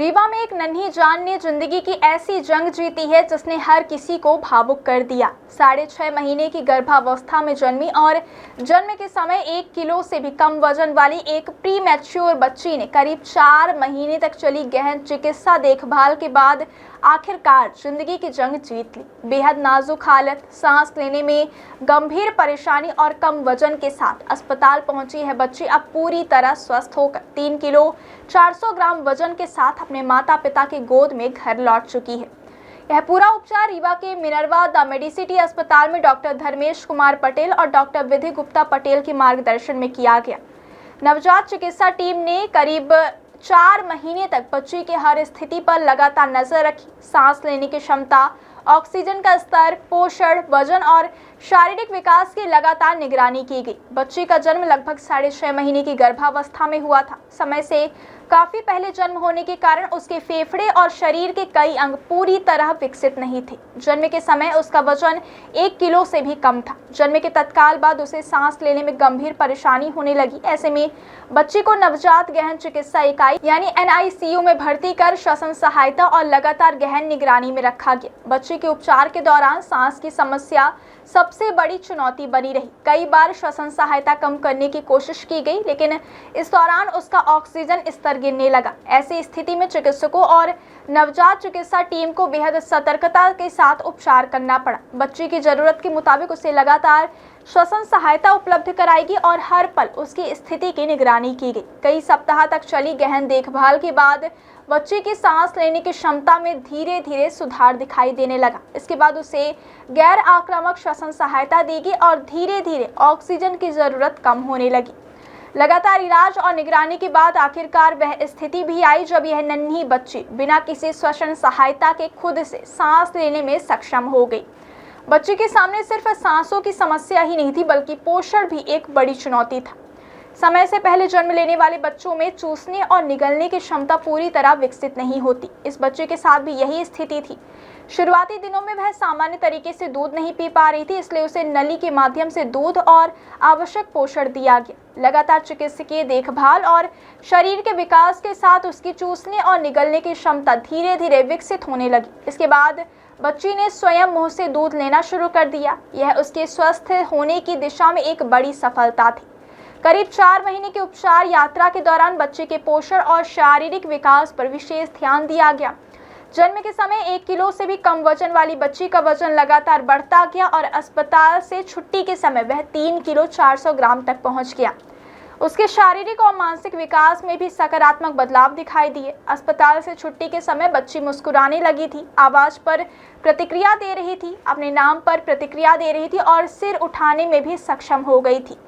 रीवा में एक नन्ही जान ने जिंदगी की ऐसी जंग जीती है जिसने हर किसी को भावुक कर दिया। 6.5 महीने की गर्भावस्था में जन्मी और जन्म के समय 1 किलो से भी कम वजन वाली एक प्री मैच्योर बच्ची ने करीब 4 महीने तक चली गहन चिकित्सा देखभाल के बाद आखिरकार जिंदगी की जंग जीत ली। बेहद नाजुक हालत, सांस लेने में गंभीर परेशानी और कम वजन के साथ अस्पताल पहुंची है बच्ची अब पूरी तरह स्वस्थ होकर 3 किलो 400 ग्राम वजन के साथ अपने माता पिता की गोद में घर लौट चुकी है। यह पूरा उपचार रीवा के मिनर्वा द मेडिसिटी अस्पताल में डॉक्टर धर्मेश कुमार पटेल और डॉक्टर विधि गुप्ता पटेल के मार्गदर्शन में किया गया। नवजात चिकित्सा टीम ने करीब 4 महीने तक बच्ची की हर स्थिति पर लगातार नजर रखी। सांस लेने की क्षमता, ऑक्सीजन का स्तर, पोषण, वजन और शारीरिक विकास की लगातार निगरानी की गई। बच्ची का जन्म लगभग 6.5 महीने की गर्भावस्था में हुआ था। समय से काफी पहले जन्म होने के कारण उसके फेफड़े और शरीर के कई अंग पूरी तरह विकसित नहीं थे। जन्म के समय उसका वजन 1 किलो से भी कम था। जन्म के तत्काल बाद उसे सांस लेने में गंभीर परेशानी होने लगी। ऐसे में बच्ची को नवजात गहन चिकित्सा इकाई यानी NICU में भर्ती कर श्वसन सहायता और लगातार गहन निगरानी में रखा गया। बच्ची के उपचार के दौरान सांस की समस्या सबसे बड़ी चुनौती बनी रही। कई बार श्वसन सहायता कम करने की कोशिश की गई, लेकिन इस दौरान उसका ऑक्सीजन स्तर गिरने लगा। ऐसी स्थिति में चिकित्सकों और नवजात चिकित्सा टीम को बेहद सतर्कता के साथ उपचार करना पड़ा। बच्ची की जरूरत के मुताबिक उसे लगातार श्वसन सहायता उपलब्ध कराई और हर पल उसकी स्थिति की निगरानी की गई। कई सप्ताह तक चली गहन देखभाल के बाद बच्ची की सांस लेने की क्षमता में धीरे धीरे सुधार दिखाई देने लगा। इसके बाद उसे गैर आक्रामक श्वसन सहायता दी गई और धीरे धीरे ऑक्सीजन की जरूरत कम होने लगी। लगातार इलाज और निगरानी के बाद आखिरकार वह स्थिति भी आई जब यह नन्ही बच्ची बिना किसी श्वसन सहायता के खुद से सांस लेने में सक्षम हो गई। बच्ची के सामने सिर्फ सांसों की समस्या ही नहीं थी, बल्कि पोषण भी एक बड़ी चुनौती था। समय से पहले जन्म लेने वाले बच्चों में चूसने और निगलने की क्षमता पूरी तरह विकसित नहीं होती। इस बच्चे के साथ भी यही स्थिति थी। शुरुआती दिनों में वह सामान्य तरीके से दूध नहीं पी पा रही थी, इसलिए उसे नली के माध्यम से दूध और आवश्यक पोषण दिया गया। लगातार चिकित्सकीय देखभाल और शरीर के विकास के साथ उसकी चूसने और निगलने की क्षमता धीरे धीरे विकसित होने लगी। इसके बाद बच्ची ने स्वयं मुंह से दूध लेना शुरू कर दिया। यह उसके स्वस्थ होने की दिशा में एक बड़ी सफलता थी। करीब 4 महीने की उपचार यात्रा के दौरान बच्चे के पोषण और शारीरिक विकास पर विशेष ध्यान दिया गया। जन्म के समय 1 किलो से भी कम वजन वाली बच्ची का वजन लगातार बढ़ता गया और अस्पताल से छुट्टी के समय वह 3 किलो 400 ग्राम तक पहुंच गया। उसके शारीरिक और मानसिक विकास में भी सकारात्मक बदलाव दिखाई दिए। अस्पताल से छुट्टी के समय बच्ची मुस्कुराने लगी थी, आवाज पर प्रतिक्रिया दे रही थी, अपने नाम पर प्रतिक्रिया दे रही थी और सिर उठाने में भी सक्षम हो गई थी।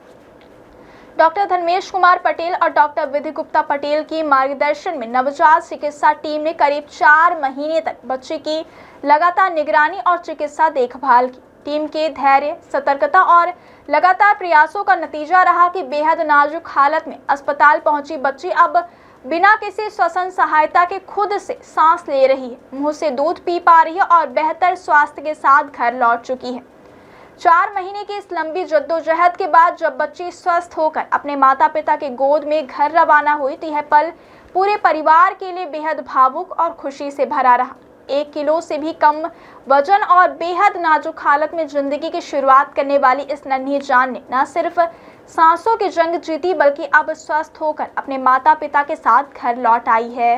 डॉक्टर धर्मेश कुमार पटेल और डॉक्टर विधि गुप्ता पटेल की मार्गदर्शन में नवजात चिकित्सा टीम ने करीब 4 महीने तक बच्चे की लगातार निगरानी और चिकित्सा देखभाल की। टीम के धैर्य, सतर्कता और लगातार प्रयासों का नतीजा रहा कि बेहद नाजुक हालत में अस्पताल पहुंची बच्ची अब बिना किसी श्वसन सहायता के खुद से सांस ले रही है, मुंह से दूध पी पा रही है और बेहतर स्वास्थ्य के साथ घर लौट चुकी है। 4 महीने की इस लंबी जद्दोजहद के बाद जब बच्ची स्वस्थ होकर अपने माता पिता के गोद में घर रवाना हुई तो यह पल पूरे परिवार के लिए बेहद भावुक और खुशी से भरा रहा। 1 किलो से भी कम वजन और बेहद नाजुक हालत में जिंदगी की शुरुआत करने वाली इस नन्ही जान ने न सिर्फ सांसों की जंग जीती, बल्कि अब स्वस्थ होकर अपने माता पिता के साथ घर लौट आई है।